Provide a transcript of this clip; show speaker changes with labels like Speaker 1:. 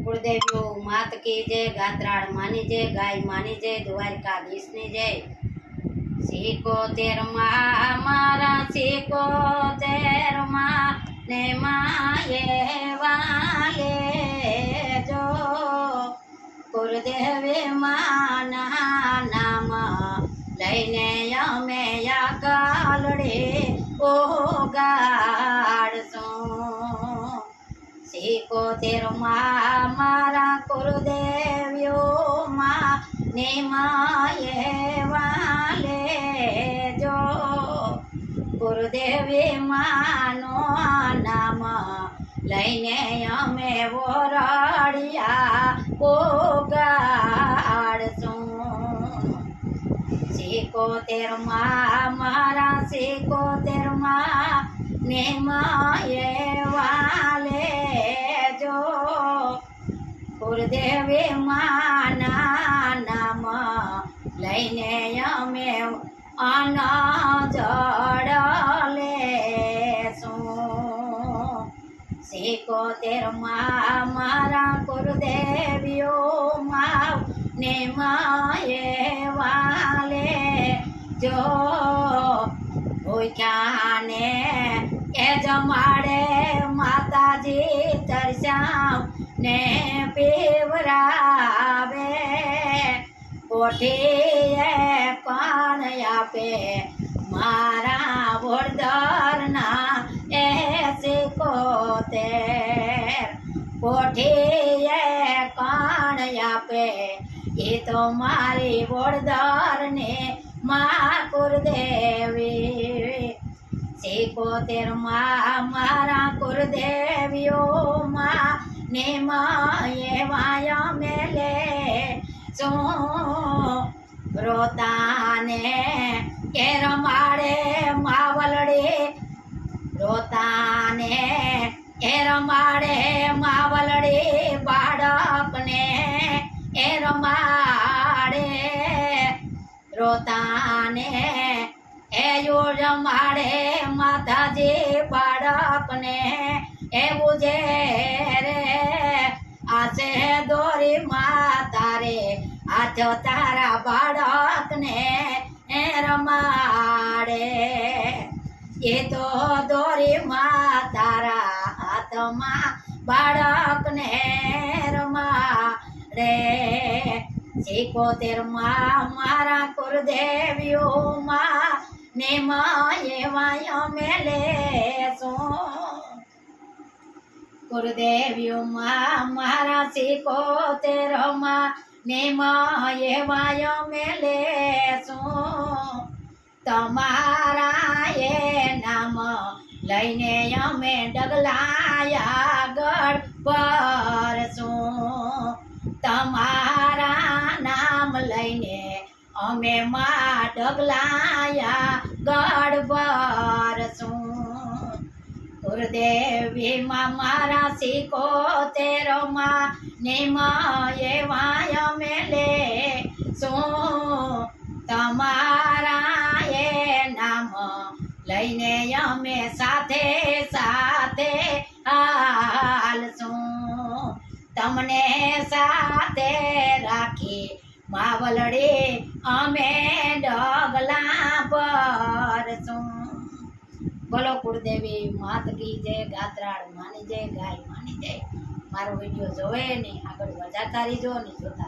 Speaker 1: कुलदेवियों मात की जय, गात्राड़ मानी जय, गाय मानी जय, द्वारकाधीश ने जय। सीको तेरमा मारा सीको तेरमा ने माये वाले जो कुलदेवी माना नाम लईने यमे या कालड़े ओ गाड़सो। सीको तेरमा मारा कुलदेवियो माँ ने माये वाले जो गुरुदेवी मानो नाम लईने अमे वोराड़िया पोगाड़सू। सीको तेरमा मारा सीको तेरमा ने माये वाले जो गुरुदेवी माना नाम लईने अमे आना जड़ले सो। सीको तेरमा मारा गुरुदेवियो माँ ने माये वाले जो भूख्याने ए जमाड़े माताजी तरस्याम ने पीवरावे कोठीए कोण आपे मारा वोरदरना ऐसे कोतेर कोठीए कोण आपे ये तो मारी वोरदर ने माँ कुलदेवी। सीको तेरमा मारा कुलदेवियो माँ ने माये वाया मेले सो। रोताने के रमाड़े मावलड़े रोताने के रमाड़े मावलड़े बाड़कने ए रमाड़े रोताने ए यो रमाड़े माताजी बाड़कने ए बुझे रे आसे दोरी माता रे आजो तारा बाड़क ने रमाड़े ये तो दोरी मातारा आत्मा बाड़क ने रमाड़े। सीको तेरमा मारा कुलदेवियो माँ ने माये वायो मेले सो। कुलदेवियो माँ मारा सीको तेरमा ने माये वायो मेले सो। तमारा ये नाम लईने अमे डगलाया गढ़ पर सो। तमारा नाम लईने अमे माँ डगलाया गढ़ पर सो। गुरुदेवी माँ मारा सीको तेरो माँ ने माये वाया मेले सो। तमारा ये नाम लईने अमे साथे साथे हाल सो। तमने साथे राखी मावलड़े अमे डगला पर सो। बोलो कुलदेवी मात की जय, गात्राड़ मानी जय, गाय मानी जय। मारो वीडियो जोवे ने आगळ वधारता रहीजो ने जोता